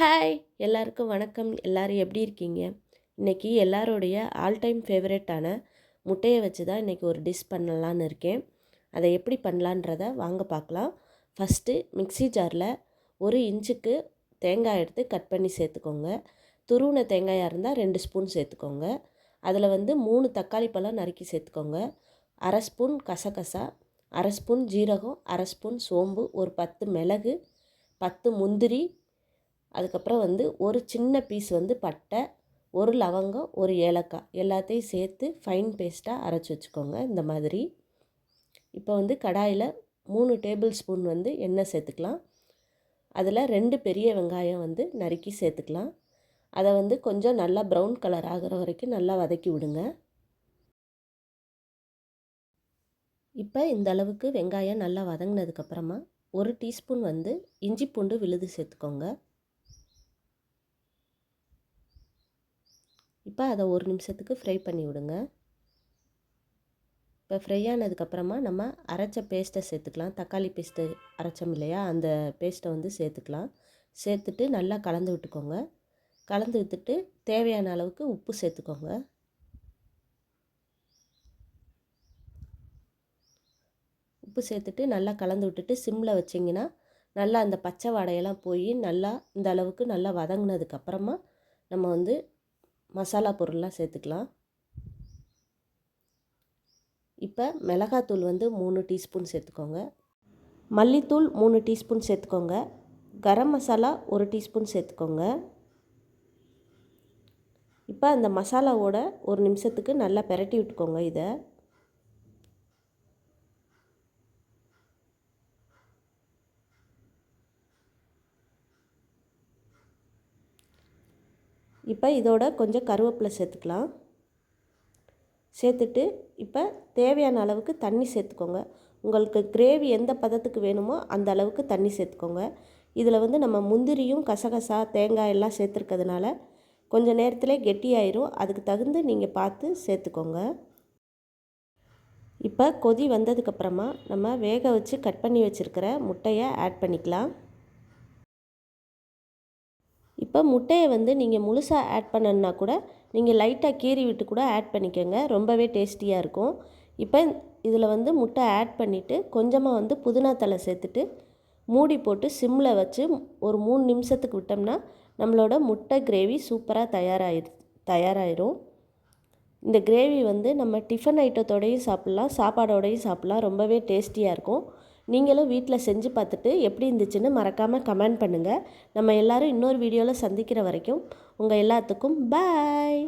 Hi எல்லாருக்கும் வணக்கம். எல்லாரும் எப்படி இருக்கீங்க? இன்றைக்கி எல்லாரோடைய ஆல் டைம் ஃபேவரட்டான முட்டையை வச்சு தான் இன்றைக்கி ஒரு டிஷ் பண்ணலான்னு இருக்கேன். அதை எப்படி பண்ணலான்றதை வாங்க பார்க்கலாம். ஃபஸ்ட்டு மிக்ஸி ஜாரில் 1 இன்ச்சுக்கு தேங்காய் எடுத்து கட் பண்ணி சேர்த்துக்கோங்க. துருவின தேங்காயாக இருந்தால் 2 ஸ்பூன் சேர்த்துக்கோங்க. அதில் 3 தக்காளி பழம் நறுக்கி சேர்த்துக்கோங்க. 1/2 ஸ்பூன் கசகசா, 1/2 ஸ்பூன் ஜீரகம், 1/2 ஸ்பூன் சோம்பு, ஒரு 10 மிளகு, 10 முந்திரி, அதுக்கப்புறம் ஒரு சின்ன பீஸ் பட்டை, ஒரு லவங்கம், ஒரு ஏலக்காய் எல்லாத்தையும் சேர்த்து ஃபைன் பேஸ்ட்டாக அரைச்சி வச்சுக்கோங்க. இந்த மாதிரி இப்போ கடாயில் 3 டேபிள் ஸ்பூன் எண்ணெய் சேர்த்துக்கலாம். அதில் 2 பெரிய வெங்காயம் நறுக்கி சேர்த்துக்கலாம். அதை கொஞ்சம் நல்லா ப்ரௌன் கலர் ஆகிற வரைக்கும் நல்லா வதக்கி விடுங்க. இப்போ இந்த அளவுக்கு வெங்காயம் நல்லா வதங்கினதுக்கப்புறமா 1 டீஸ்பூன் இஞ்சி பூண்டு விழுது சேர்த்துக்கோங்க. இப்போ அதை 1 நிமிஷத்துக்கு ஃப்ரை பண்ணி விடுங்க. இப்போ ஃப்ரை ஆனதுக்கப்புறமா நம்ம அரைச்ச பேஸ்ட்டை சேர்த்துக்கலாம். தக்காளி பேஸ்ட்டு அரைச்சோம் இல்லையா, அந்த பேஸ்ட்டை சேர்த்துக்கலாம். சேர்த்துட்டு நல்லா கலந்து விட்டுக்கோங்க. கலந்து விட்டுட்டு தேவையான அளவுக்கு உப்பு சேர்த்துக்கோங்க. உப்பு சேர்த்துட்டு நல்லா கலந்து விட்டுட்டு சிம்மில் வச்சிங்கன்னா நல்லா அந்த பச்சை வாடையெல்லாம் போய் நல்லா இந்த அளவுக்கு நல்லா வதங்கினதுக்கப்புறமா நம்ம மசாலா பொருள்லாம் சேர்த்துக்கலாம். இப்போ மிளகாத்தூள் 3 டீஸ்பூன் சேர்த்துக்கோங்க. மல்லித்தூள் 3 டீஸ்பூன் சேர்த்துக்கோங்க. கரம் மசாலா 1 டீஸ்பூன் சேர்த்துக்கோங்க. இப்போ அந்த மசாலாவோட 1 நிமிஷத்துக்கு நல்லா பெரட்டி விட்டுக்கோங்க. இதை இப்போ இதோட கொஞ்சம் கருவேப்பிலை சேர்த்துக்கலாம். சேர்த்துட்டு இப்போ தேவையான அளவுக்கு தண்ணி சேர்த்துக்கோங்க. உங்களுக்கு கிரேவி எந்த பதத்துக்கு வேணுமோ அந்த அளவுக்கு தண்ணி சேர்த்துக்கோங்க. இதில் நம்ம முந்திரியும் கசகசா தேங்காய் எல்லாம் சேர்த்துருக்கிறதுனால கொஞ்சம் நேரத்திலே கெட்டியாயிரும். அதுக்கு தகுந்து நீங்கள் பார்த்து சேர்த்துக்கோங்க. இப்போ கொதி வந்ததுக்கப்புறமா நம்ம வேக வச்சு கட் பண்ணி வச்சுருக்கிற முட்டையை ஆட் பண்ணிக்கலாம். இப்போ முட்டையை நீங்கள் முழுசாக ஆட் பண்ணணுன்னா கூட நீங்கள் லைட்டாக கீறி விட்டு கூட ஆட் பண்ணிக்கோங்க. ரொம்பவே டேஸ்டியாக இருக்கும். இப்போ இதில் முட்டை ஆட் பண்ணிவிட்டு கொஞ்சமாக புதினா தழை சேர்த்துட்டு மூடி போட்டு சிம்மில் வச்சு ஒரு 3 நிமிஷத்துக்கு விட்டோம்னா நம்மளோட முட்டை கிரேவி சூப்பராக தயாராகிடும். இந்த கிரேவி நம்ம டிஃபன் ஐட்டத்தோடையும் சாப்பிட்லாம், சாப்பாடோடையும் சாப்பிட்லாம். ரொம்பவே டேஸ்டியாக இருக்கும். நீங்களும் வீட்டில் செஞ்சு பார்த்துட்டு எப்படி இருந்துச்சுன்னு மறக்காமல் கமெண்ட் பண்ணுங்கள். நம்ம எல்லோரும் இன்னொரு வீடியோவில் சந்திக்கிற வரைக்கும் உங்கள் எல்லாத்துக்கும் பாய்.